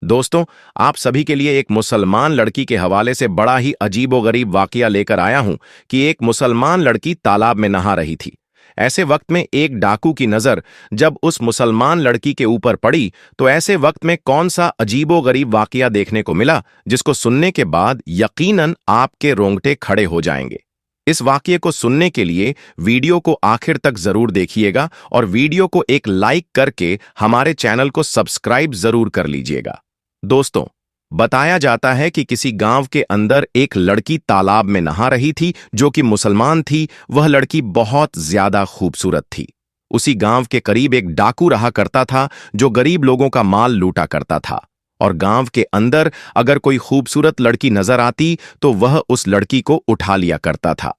दोस्तों, आप सभी के लिए एक मुसलमान लड़की के हवाले से बड़ा ही अजीबोगरीब वाकया लेकर आया हूं कि एक मुसलमान लड़की तालाब में नहा रही थी। ऐसे वक्त में एक डाकू की नजर जब उस मुसलमान लड़की के ऊपर पड़ी तो ऐसे वक्त में कौन सा अजीबोगरीब वाकया देखने को मिला जिसको सुनने के बाद यकीनन आपके रोंगटे खड़े हो जाएंगे। इस वाकये को सुनने के लिए वीडियो को आखिर तक जरूर देखिएगा और वीडियो को एक लाइक करके हमारे चैनल को सब्सक्राइब जरूर कर लीजिएगा। दोस्तों, बताया जाता है कि किसी गांव के अंदर एक लड़की तालाब में नहा रही थी जो कि मुसलमान थी। वह लड़की बहुत ज्यादा खूबसूरत थी। उसी गांव के करीब एक डाकू रहा करता था जो गरीब लोगों का माल लूटा करता था, और गांव के अंदर अगर कोई खूबसूरत लड़की नजर आती तो वह उस लड़की को उठा लिया करता था।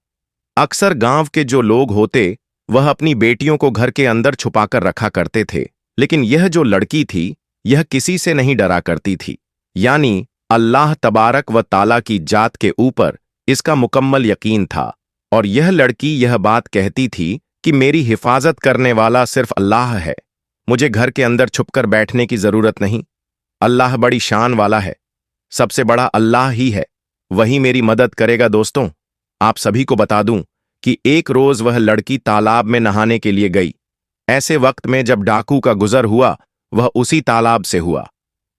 अक्सर गांव के जो लोग होते वह अपनी बेटियों को घर के अंदर छुपाकर रखा करते थे, लेकिन यह जो लड़की थी यह किसी से नहीं डरा करती थी, यानी अल्लाह तबारक व ताला की जात के ऊपर इसका मुकम्मल यकीन था। और यह लड़की यह बात कहती थी कि मेरी हिफाजत करने वाला सिर्फ अल्लाह है, मुझे घर के अंदर छुपकर बैठने की जरूरत नहीं। अल्लाह बड़ी शान वाला है, सबसे बड़ा अल्लाह ही है, वही मेरी मदद करेगा। दोस्तों, आप सभी को बता दूं कि एक रोज वह लड़की तालाब में नहाने के लिए गई। ऐसे वक्त में जब डाकू का गुजर हुआ वह उसी तालाब से हुआ।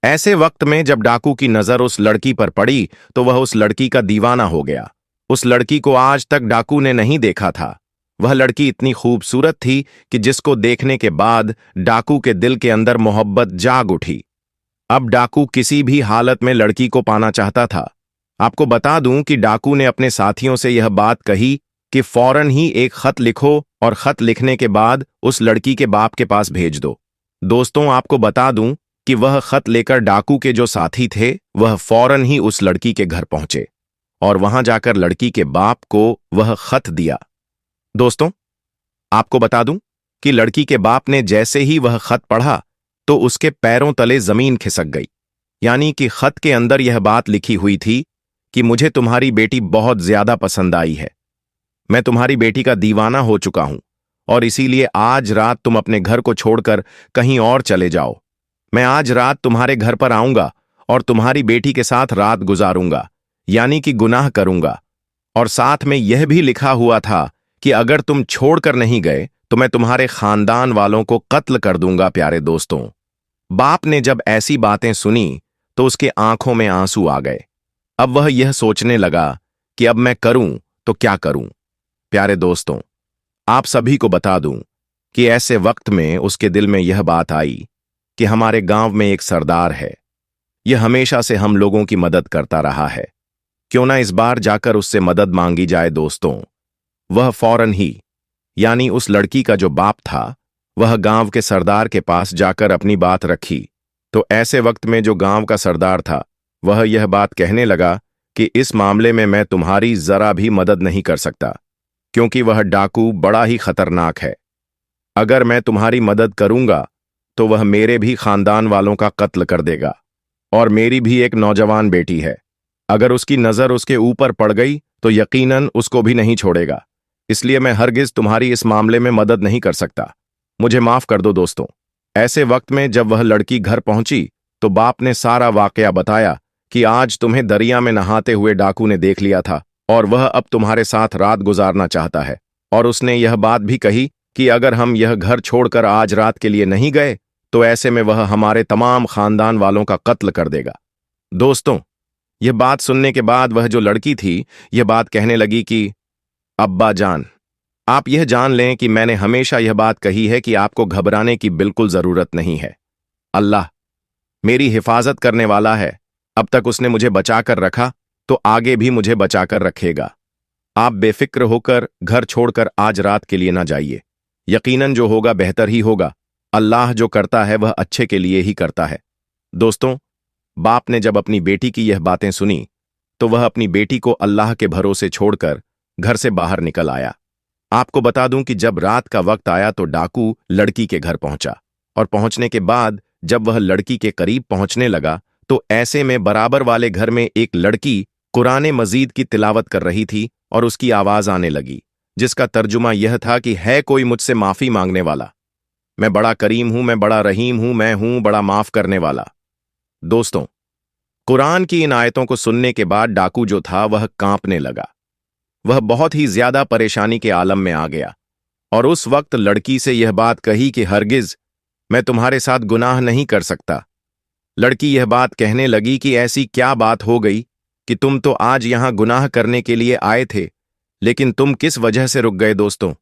ऐसे वक्त में जब डाकू की नजर उस लड़की पर पड़ी तो वह उस लड़की का दीवाना हो गया। उस लड़की को आज तक डाकू ने नहीं देखा था। वह लड़की इतनी खूबसूरत थी कि जिसको देखने के बाद डाकू के दिल के अंदर मोहब्बत जाग उठी। अब डाकू किसी भी हालत में लड़की को पाना चाहता था। आपको बता दूं कि डाकू ने अपने साथियों से यह बात कही कि फौरन ही एक खत लिखो और खत लिखने के बाद उस लड़की के बाप के पास भेज दो। दोस्तों, आपको बता दूं कि वह खत लेकर डाकू के जो साथी थे वह फौरन ही उस लड़की के घर पहुंचे और वहां जाकर लड़की के बाप को वह खत दिया। दोस्तों, आपको बता दूं कि लड़की के बाप ने जैसे ही वह खत पढ़ा तो उसके पैरों तले जमीन खिसक गई। यानी कि खत के अंदर यह बात लिखी हुई थी कि मुझे तुम्हारी बेटी बहुत ज्यादा पसंद आई है, मैं तुम्हारी बेटी का दीवाना हो चुका हूं और इसीलिए आज रात तुम अपने घर को छोड़कर कहीं और चले जाओ। मैं आज रात तुम्हारे घर पर आऊंगा और तुम्हारी बेटी के साथ रात गुजारूंगा, यानी कि गुनाह करूंगा। और साथ में यह भी लिखा हुआ था कि अगर तुम छोड़कर नहीं गए तो मैं तुम्हारे खानदान वालों को कत्ल कर दूंगा। प्यारे दोस्तों, बाप ने जब ऐसी बातें सुनी तो उसके आंखों में आंसू आ गए। अब वह यह सोचने लगा कि अब मैं करूं तो क्या करूं। प्यारे दोस्तों, आप सभी को बता दूं कि ऐसे वक्त में उसके दिल में यह बात आई कि हमारे गांव में एक सरदार है, यह हमेशा से हम लोगों की मदद करता रहा है, क्यों ना इस बार जाकर उससे मदद मांगी जाए। दोस्तों, वह फौरन ही, यानी उस लड़की का जो बाप था, वह गांव के सरदार के पास जाकर अपनी बात रखी। तो ऐसे वक्त में जो गांव का सरदार था वह यह बात कहने लगा कि इस मामले में मैं तुम्हारी जरा भी मदद नहीं कर सकता, क्योंकि वह डाकू बड़ा ही खतरनाक है। अगर मैं तुम्हारी मदद करूंगा तो वह मेरे भी खानदान वालों का कत्ल कर देगा, और मेरी भी एक नौजवान बेटी है, अगर उसकी नजर उसके ऊपर पड़ गई तो यकीनन उसको भी नहीं छोड़ेगा। इसलिए मैं हरगिज तुम्हारी इस मामले में मदद नहीं कर सकता, मुझे माफ कर दो। दोस्तों, ऐसे वक्त में जब वह लड़की घर पहुंची तो बाप ने सारा वाकया बताया कि आज तुम्हें दरिया में नहाते हुए डाकू ने देख लिया था और वह अब तुम्हारे साथ रात गुजारना चाहता है। और उसने यह बात भी कही कि अगर हम यह घर छोड़कर आज रात के लिए नहीं गए तो ऐसे में वह हमारे तमाम खानदान वालों का कत्ल कर देगा। दोस्तों, यह बात सुनने के बाद वह जो लड़की थी यह बात कहने लगी कि अब्बा जान, आप यह जान लें कि मैंने हमेशा यह बात कही है कि आपको घबराने की बिल्कुल जरूरत नहीं है। अल्लाह मेरी हिफाजत करने वाला है, अब तक उसने मुझे बचाकर रखा तो आगे भी मुझे बचाकर रखेगा। आप बेफिक्र होकर घर छोड़कर आज रात के लिए ना जाइए, यकीनन जो होगा बेहतर ही होगा। अल्लाह जो करता है वह अच्छे के लिए ही करता है। दोस्तों, बाप ने जब अपनी बेटी की यह बातें सुनी तो वह अपनी बेटी को अल्लाह के भरोसे छोड़कर घर से बाहर निकल आया। आपको बता दूं कि जब रात का वक्त आया तो डाकू लड़की के घर पहुंचा, और पहुंचने के बाद जब वह लड़की के करीब पहुंचने लगा तो ऐसे में बराबर वाले घर में एक लड़की कुरान मजीद की तिलावत कर रही थी और उसकी आवाज आने लगी, जिसका तर्जुमा यह था कि है कोई मुझसे माफी मांगने वाला, मैं बड़ा करीम हूं, मैं बड़ा रहीम हूं, मैं हूं बड़ा माफ करने वाला। दोस्तों, कुरान की इन आयतों को सुनने के बाद डाकू जो था वह कांपने लगा। वह बहुत ही ज्यादा परेशानी के आलम में आ गया और उस वक्त लड़की से यह बात कही कि हरगिज मैं तुम्हारे साथ गुनाह नहीं कर सकता। लड़की यह बात कहने लगी कि ऐसी क्या बात हो गई कि तुम तो आज यहां गुनाह करने के लिए आए थे, लेकिन तुम किस वजह से रुक गए। दोस्तों,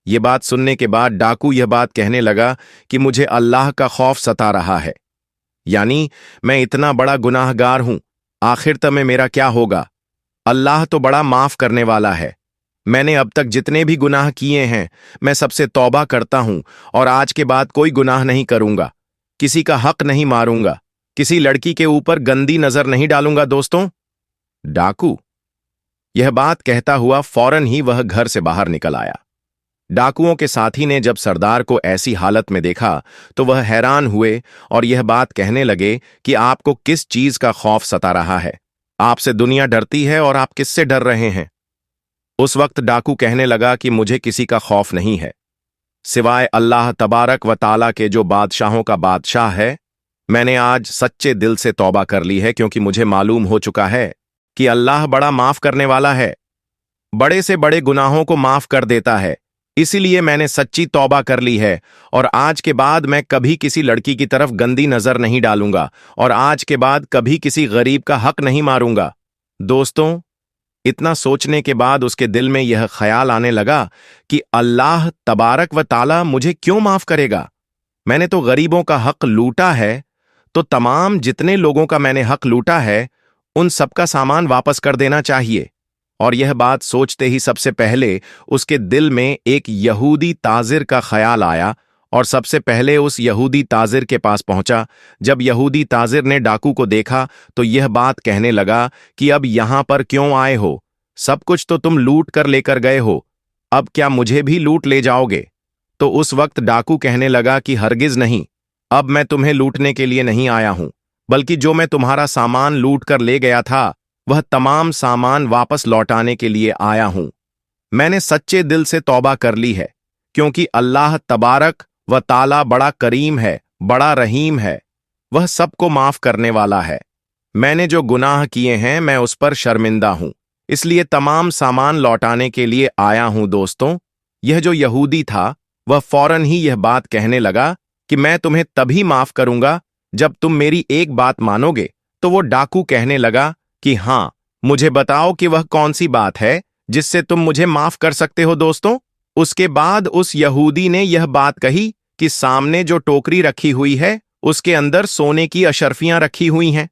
ये बात सुनने के बाद डाकू यह बात कहने लगा कि मुझे अल्लाह का खौफ सता रहा है, यानी मैं इतना बड़ा गुनाहगार हूं, आखिर तब मेरा क्या होगा। अल्लाह तो बड़ा माफ करने वाला है। मैंने अब तक जितने भी गुनाह किए हैं मैं सबसे तौबा करता हूं और आज के बाद कोई गुनाह नहीं करूंगा, किसी का हक नहीं मारूंगा, किसी लड़की के ऊपर गंदी नजर नहीं डालूंगा। दोस्तों, डाकू यह बात कहता हुआ फौरन ही वह घर से बाहर निकल आया। डाकुओं के साथी ने जब सरदार को ऐसी हालत में देखा तो वह हैरान हुए और यह बात कहने लगे कि आपको किस चीज का खौफ सता रहा है, आपसे दुनिया डरती है और आप किससे डर रहे हैं। उस वक्त डाकू कहने लगा कि मुझे किसी का खौफ नहीं है सिवाय अल्लाह तबारक व ताला के, जो बादशाहों का बादशाह है। मैंने आज सच्चे दिल से तौबा कर ली है, क्योंकि मुझे मालूम हो चुका है कि अल्लाह बड़ा माफ करने वाला है, बड़े से बड़े गुनाहों को माफ कर देता है। इसीलिए मैंने सच्ची तौबा कर ली है और आज के बाद मैं कभी किसी लड़की की तरफ गंदी नजर नहीं डालूंगा और आज के बाद कभी किसी गरीब का हक नहीं मारूंगा। दोस्तों, इतना सोचने के बाद उसके दिल में यह ख्याल आने लगा कि अल्लाह तबारक व ताला मुझे क्यों माफ करेगा। मैंने तो गरीबों का हक लूटा है, तो तमाम जितने लोगों का मैंने हक लूटा है उन सबका सामान वापस कर देना चाहिए। और यह बात सोचते ही सबसे पहले उसके दिल में एक यहूदी ताजिर का ख्याल आया और सबसे पहले उस यहूदी ताजिर के पास पहुंचा। जब यहूदी ताजिर ने डाकू को देखा तो यह बात कहने लगा कि अब यहां पर क्यों आए हो, सब कुछ तो तुम लूट कर लेकर गए हो, अब क्या मुझे भी लूट ले जाओगे। तो उस वक्त डाकू कहने लगा कि हरगिज नहीं, अब मैं तुम्हें लूटने के लिए नहीं आया हूं, बल्कि जो मैं तुम्हारा सामान लूट कर ले गया था वह तमाम सामान वापस लौटाने के लिए आया हूं। मैंने सच्चे दिल से तौबा कर ली है, क्योंकि अल्लाह तबारक व ताला बड़ा करीम है, बड़ा रहीम है, वह सबको माफ करने वाला है। मैंने जो गुनाह किए हैं मैं उस पर शर्मिंदा हूं, इसलिए तमाम सामान लौटाने के लिए आया हूं। दोस्तों, यह जो यहूदी था वह फौरन ही यह बात कहने लगा कि मैं तुम्हें तभी माफ करूंगा जब तुम मेरी एक बात मानोगे। तो वो डाकू कहने लगा कि हां, मुझे बताओ कि वह कौन सी बात है जिससे तुम मुझे माफ कर सकते हो। दोस्तों, उसके बाद उस यहूदी ने यह बात कही कि सामने जो टोकरी रखी हुई है उसके अंदर सोने की अशर्फियां रखी हुई हैं,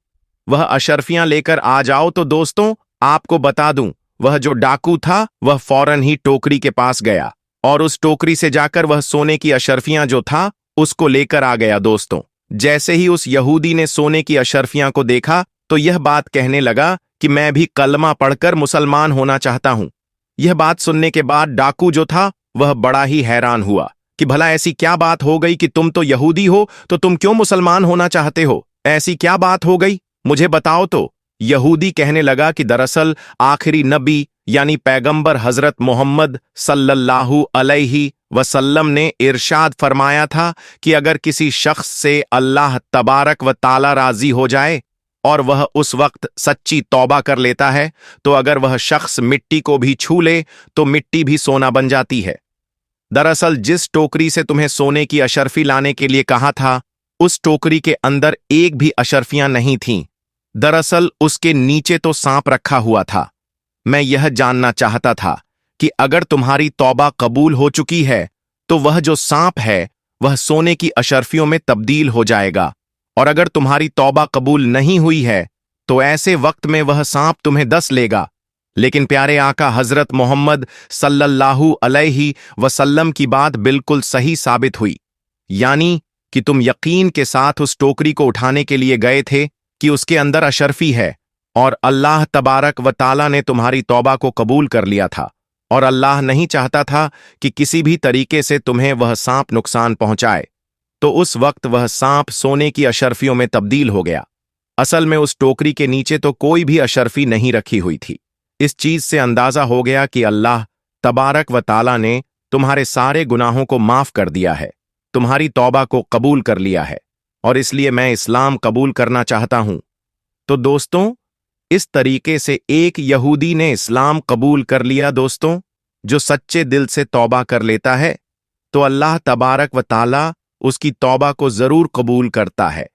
वह अशर्फियां लेकर आ जाओ। तो दोस्तों, आपको बता दूं, वह जो डाकू था वह फौरन ही टोकरी के पास गया और उस टोकरी से जाकर वह सोने की अशर्फियां जो था उसको लेकर आ गया। दोस्तों, जैसे ही उस यहूदी ने सोने की अशर्फियां को देखा तो यह बात कहने लगा कि मैं भी कलमा पढ़कर मुसलमान होना चाहता हूं। यह बात सुनने के बाद डाकू जो था वह बड़ा ही हैरान हुआ कि भला ऐसी क्या बात हो गई कि तुम तो यहूदी हो तो तुम क्यों मुसलमान होना चाहते हो, ऐसी क्या बात हो गई, मुझे बताओ। तो यहूदी कहने लगा कि दरअसल आखिरी नबी यानी पैगंबर हजरत मोहम्मद सल्लल्लाहु अलैहि वसल्लम ने इरशाद फरमाया था कि अगर किसी शख्स से अल्लाह तबारक व ताला राजी हो जाए और वह उस वक्त सच्ची तौबा कर लेता है तो अगर वह शख्स मिट्टी को भी छू ले तो मिट्टी भी सोना बन जाती है। दरअसल जिस टोकरी से तुम्हें सोने की अशर्फी लाने के लिए कहा था उस टोकरी के अंदर एक भी अशर्फियां नहीं थीं। दरअसल उसके नीचे तो सांप रखा हुआ था। मैं यह जानना चाहता था कि अगर तुम्हारी तौबा कबूल हो चुकी है तो वह जो सांप है वह सोने की अशर्फियों में तब्दील हो जाएगा, और अगर तुम्हारी तौबा कबूल नहीं हुई है तो ऐसे वक्त में वह सांप तुम्हें डस लेगा। लेकिन प्यारे आका हजरत मोहम्मद सल्लल्लाहु अलैहि वसल्लम की बात बिल्कुल सही साबित हुई, यानी कि तुम यकीन के साथ उस टोकरी को उठाने के लिए गए थे कि उसके अंदर अशर्फी है, और अल्लाह तबारक व ताला ने तुम्हारी तौबा को कबूल कर लिया था, और अल्लाह नहीं चाहता था कि किसी भी तरीके से तुम्हें वह सांप नुकसान पहुंचाए। तो उस वक्त वह सांप सोने की अशर्फियों में तब्दील हो गया। असल में उस टोकरी के नीचे तो कोई भी अशर्फी नहीं रखी हुई थी। इस चीज से अंदाजा हो गया कि अल्लाह तबारक व ताला ने तुम्हारे सारे गुनाहों को माफ कर दिया है, तुम्हारी तौबा को कबूल कर लिया है और इसलिए मैं इस्लाम कबूल करना चाहता हूं। तो दोस्तों, इस तरीके से एक यहूदी ने इस्लाम कबूल कर लिया। दोस्तों, जो सच्चे दिल से तौबा कर लेता है तो अल्लाह तबारक व ताला उसकी तौबा को जरूर कबूल करता है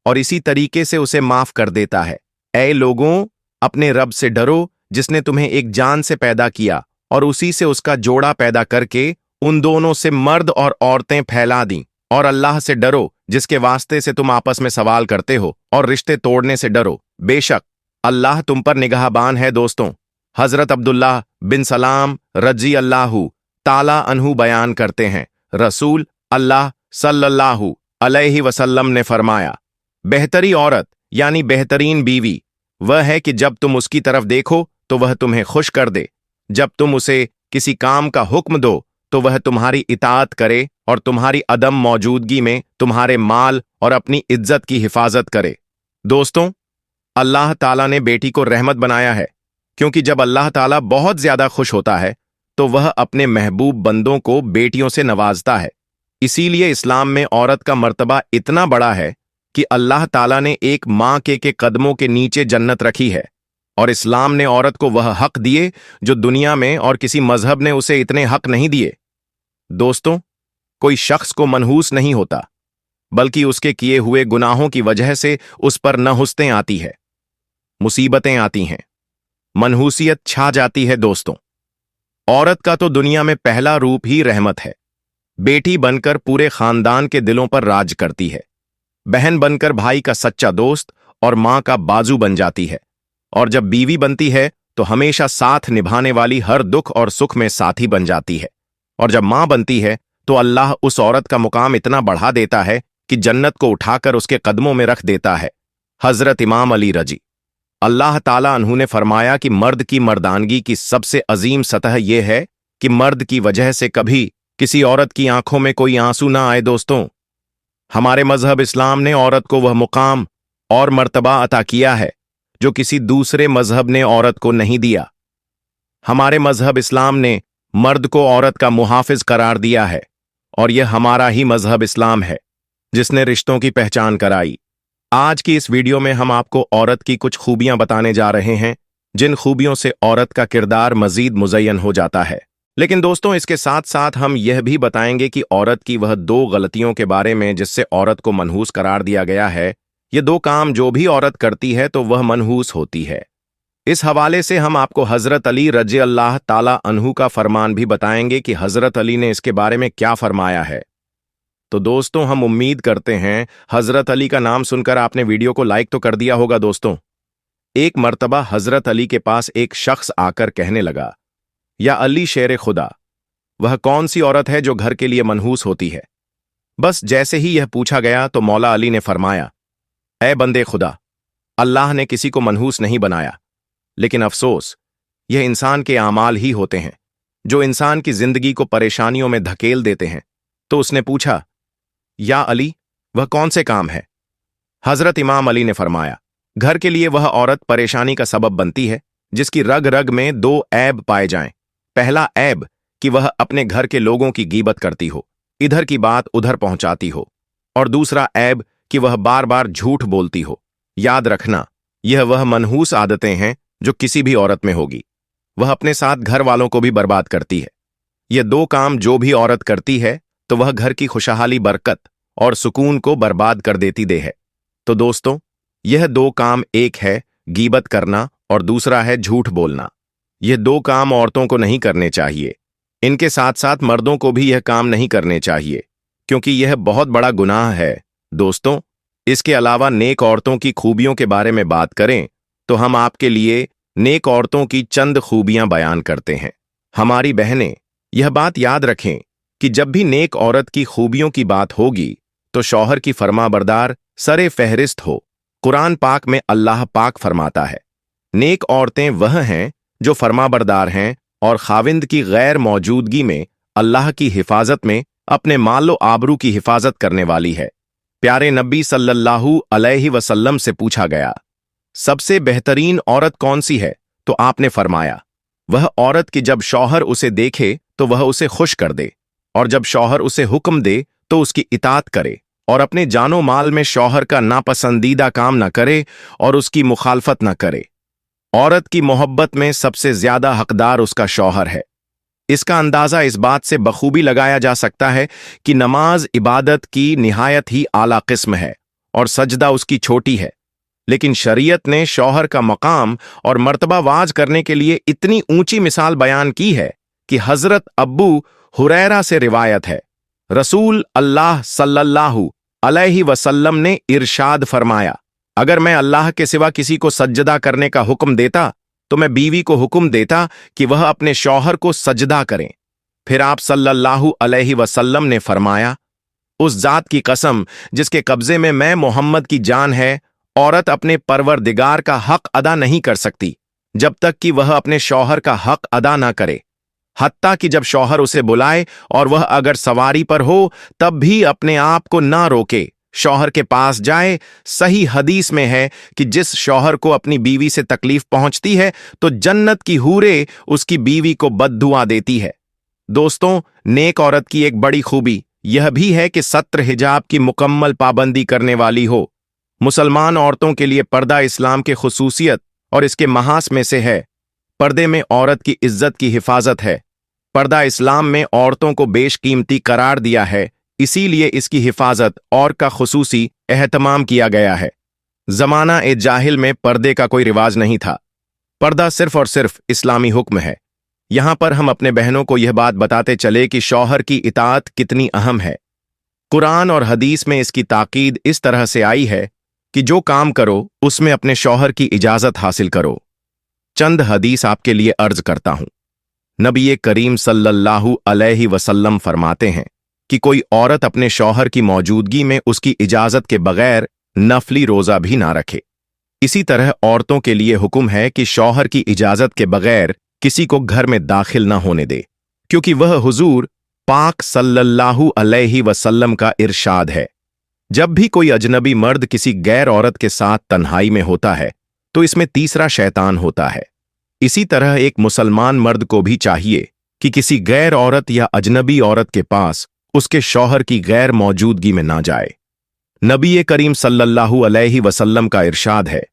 और इसी तरीके से उसे माफ कर देता है। ऐ लोगों, अपने रब से डरो जिसने तुम्हें एक जान से पैदा किया और उसी से उसका जोड़ा पैदा करके उन दोनों से मर्द और औरतें फैला दी। और अल्लाह से डरो जिसके वास्ते से तुम आपस में सवाल करते हो, और रिश्ते तोड़ने से डरो, बेशक अल्लाह तुम पर निगाहबान है। दोस्तों, हजरत अब्दुल्लाह बिन सलाम रजी अल्लाहु ताला अन्हु बयान करते हैं, रसूल अल्लाह सल्लल्लाहु अलैहि वसल्लम ने फरमाया, बेहतरी औरत यानी बेहतरीन बीवी वह है कि जब तुम उसकी तरफ देखो तो वह तुम्हें खुश कर दे, जब तुम उसे किसी काम का हुक्म दो तो वह तुम्हारी इताअत करे और तुम्हारी अदम मौजूदगी में तुम्हारे माल और अपनी इज्जत की हिफाजत करे। दोस्तों, अल्लाह ताला ने बेटी को रहमत बनाया है, क्योंकि जब अल्लाह ताला बहुत ज्यादा खुश होता है तो वह अपने महबूब बंदों को बेटियों से नवाजता है। इसीलिए इस्लाम में औरत का मर्तबा इतना बड़ा है कि अल्लाह ताला ने एक मां के कदमों के नीचे जन्नत रखी है, और इस्लाम ने औरत को वह हक दिए जो दुनिया में और किसी मजहब ने उसे इतने हक नहीं दिए। दोस्तों, कोई शख्स को मनहूस नहीं होता, बल्कि उसके किए हुए गुनाहों की वजह से उस पर नहुस्तें आती है, मुसीबतें आती हैं, मनहूसियत छा जाती है। दोस्तों, औरत का तो दुनिया में पहला रूप ही रहमत है। बेटी बनकर पूरे खानदान के दिलों पर राज करती है, बहन बनकर भाई का सच्चा दोस्त और मां का बाजू बन जाती है, और जब बीवी बनती है तो हमेशा साथ निभाने वाली हर दुख और सुख में साथी बन जाती है, और जब मां बनती है तो अल्लाह उस औरत का मुकाम इतना बढ़ा देता है कि जन्नत को उठाकर उसके कदमों में रख देता है। हजरत इमाम अली रजी अल्लाह ताला अन्हु ने फरमाया कि मर्द की मर्दानगी की सबसे अजीम सतह यह है कि मर्द की वजह से कभी किसी औरत की आंखों में कोई आंसू ना आए। दोस्तों, हमारे मजहब इस्लाम ने औरत को वह मुकाम और मर्तबा अता किया है जो किसी दूसरे मजहब ने औरत को नहीं दिया। हमारे मजहब इस्लाम ने मर्द को औरत का मुहाफिज करार दिया है, और यह हमारा ही मजहब इस्लाम है जिसने रिश्तों की पहचान कराई। आज की इस वीडियो में हम आपको औरत की कुछ खूबियां बताने जा रहे हैं, जिन खूबियों से औरत का किरदार मजीद मुज़य्यन हो जाता है। लेकिन दोस्तों, इसके साथ साथ हम यह भी बताएंगे कि औरत की वह 2 गलतियों के बारे में जिससे औरत को मनहूस करार दिया गया है। ये 2 काम जो भी औरत करती है तो वह मनहूस होती है। इस हवाले से हम आपको हजरत अली रजी अल्लाह ताला अन्हु का फरमान भी बताएंगे कि हजरत अली ने इसके बारे में क्या फरमाया है। तो दोस्तों, हम उम्मीद करते हैं हजरत अली का नाम सुनकर आपने वीडियो को लाइक तो कर दिया होगा। दोस्तों, एक मर्तबा हजरत अली के पास एक शख्स आकर कहने लगा, या अली शेर खुदा, वह कौन सी औरत है जो घर के लिए मनहूस होती है? बस जैसे ही यह पूछा गया तो मौला अली ने फरमाया, ऐ बंदे खुदा, अल्लाह ने किसी को मनहूस नहीं बनाया, लेकिन अफसोस यह इंसान के आमाल ही होते हैं जो इंसान की जिंदगी को परेशानियों में धकेल देते हैं। तो उसने पूछा, या अली, वह कौन से काम है? हजरत इमाम अली ने फरमाया, घर के लिए वह औरत परेशानी का सबब बनती है जिसकी रग रग में 2 ऐब पाए जाएं। पहला ऐब कि वह अपने घर के लोगों की गीबत करती हो, इधर की बात उधर पहुंचाती हो, और दूसरा ऐब कि वह बार बार झूठ बोलती हो। याद रखना, यह वह मनहूस आदतें हैं जो किसी भी औरत में होगी। वह अपने साथ घर वालों को भी बर्बाद करती है। ये 2 काम जो भी औरत करती है तो वह घर की खुशहाली, बरकत और सुकून को बर्बाद कर देती दे है। तो दोस्तों, यह 2 काम, एक है गीबत करना और दूसरा है झूठ बोलना। यह 2 काम औरतों को नहीं करने चाहिए। इनके साथ साथ मर्दों को भी यह काम नहीं करने चाहिए, क्योंकि यह बहुत बड़ा गुनाह है। दोस्तों, इसके अलावा नेक औरतों की खूबियों के बारे में बात करें तो हम आपके लिए नेक औरतों की चंद खूबियां बयान करते हैं। हमारी बहनें यह बात याद रखें कि जब भी नेक औरत की खूबियों की बात होगी तो शौहर की फरमाबरदार सरे फहरिस्त हो। कुरान पाक में अल्लाह पाक फरमाता है, नेक औरतें वह हैं जो फरमाबरदार हैं और खाविंद की गैर मौजूदगी में अल्लाह की हिफाजत में अपने मालो आबरू की हिफाजत करने वाली है। प्यारे नबी सल्लल्लाहु अलैहि वसल्लम से पूछा गया, सबसे बेहतरीन औरत कौन सी है? तो आपने फरमाया, वह औरत की जब शौहर उसे देखे तो वह उसे खुश कर दे, और जब शौहर उसे हुक्म दे तो उसकी इताअत करे, और अपने जानो माल में शौहर का नापसंदीदा काम न करे और उसकी मुखालफत न करे। औरत की मोहब्बत में सबसे ज्यादा हकदार उसका शौहर है। इसका अंदाजा इस बात से बखूबी लगाया जा सकता है कि नमाज इबादत की निहायत ही आला किस्म है और सजदा उसकी छोटी है, लेकिन शरीयत ने शौहर का मकाम और मर्तबा वाज करने के लिए इतनी ऊंची मिसाल बयान की है कि हजरत अब्बू हुरैरा से रिवायत है, रसूल अल्लाह सल्लल्लाहु अलैहि वसल्लम ने इरशाद फरमाया, अगर मैं अल्लाह के सिवा किसी को सजदा करने का हुक्म देता तो मैं बीवी को हुक्म देता कि वह अपने शौहर को सजदा करें। फिर आप सल्लल्लाहु अलैहि वसल्लम ने फरमाया, उस जात की कसम जिसके कब्जे में मैं मोहम्मद की जान है, औरत अपने परवरदिगार का हक अदा नहीं कर सकती जब तक कि वह अपने शौहर का हक अदा ना करे। हत्ता कि जब शौहर उसे बुलाए और वह अगर सवारी पर हो तब भी अपने आप को ना रोके, शौहर के पास जाए। सही हदीस में है कि जिस शौहर को अपनी बीवी से तकलीफ पहुंचती है तो जन्नत की हूरें उसकी बीवी को बद्दुआ देती है। दोस्तों, नेक औरत की एक बड़ी खूबी यह भी है कि सत्र हिजाब की मुकम्मल पाबंदी करने वाली हो। मुसलमान औरतों के लिए पर्दा इस्लाम के खुसूसियत और इसके महास में से है। पर्दे में औरत की इज्जत की हिफाजत है। पर्दा इस्लाम में औरतों को बेशकीमती करार दिया है, इसीलिए इसकी हिफाजत और का खुसूसी एहतमाम किया गया है। जमाना ए जाहिल में पर्दे का कोई रिवाज नहीं था। पर्दा सिर्फ और सिर्फ इस्लामी हुक्म है। यहां पर हम अपने बहनों को यह बात बताते चले कि शौहर की इताअत कितनी अहम है। कुरान और हदीस में इसकी ताकीद इस तरह से आई है कि जो काम करो उसमें अपने शौहर की इजाजत हासिल करो। चंद हदीस आपके लिए अर्ज करता हूं। नबी करीम सल्लल्लाहु अलैहि वसल्लम फरमाते हैं कि कोई औरत अपने शौहर की मौजूदगी में उसकी इजाजत के बगैर नफली रोजा भी ना रखे। इसी तरह औरतों के लिए हुक्म है कि शौहर की इजाजत के बगैर किसी को घर में दाखिल ना होने दे, क्योंकि वह हुजूर पाक सल्लल्लाहु अलैहि वसल्लम का इरशाद है, जब भी कोई अजनबी मर्द किसी गैर औरत के साथ तन्हाई में होता है तो इसमें तीसरा शैतान होता है। इसी तरह एक मुसलमान मर्द को भी चाहिए कि किसी गैर औरत या अजनबी औरत के पास उसके शौहर की गैर मौजूदगी में ना जाए। नबी करीम सल्लल्लाहु अलैहि वसल्लम का इरशाद है,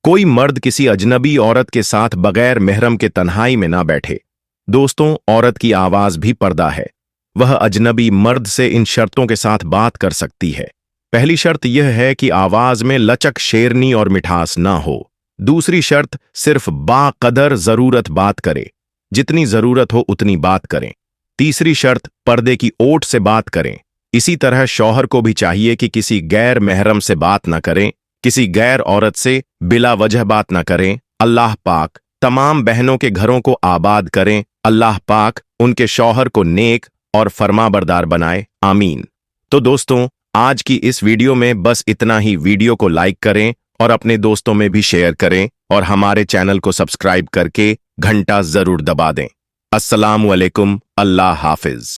कोई मर्द किसी अजनबी औरत के साथ बगैर महरम के तन्हाई में ना बैठे। दोस्तों, औरत की आवाज भी पर्दा है। वह अजनबी मर्द से इन शर्तों के साथ बात कर सकती है। पहली शर्त यह है कि आवाज में लचक, शेरनी और मिठास ना हो। दूसरी शर्त, सिर्फ बाकदर जरूरत बात करे, जितनी जरूरत हो उतनी बात करें। तीसरी शर्त, पर्दे की ओट से बात करें। इसी तरह शौहर को भी चाहिए कि किसी गैर महरम से बात न करें, किसी गैर औरत से बिला वजह बात न करें। अल्लाह पाक तमाम बहनों के घरों को आबाद करें। अल्लाह पाक उनके शौहर को नेक और फरमाबरदार बनाए, आमीन। तो दोस्तों, आज की इस वीडियो में बस इतना ही। वीडियो को लाइक करें और अपने दोस्तों में भी शेयर करें और हमारे चैनल को सब्सक्राइब करके घंटा जरूर दबा दें। अस्सलामु अलैकुम, अल्लाह हाफिज।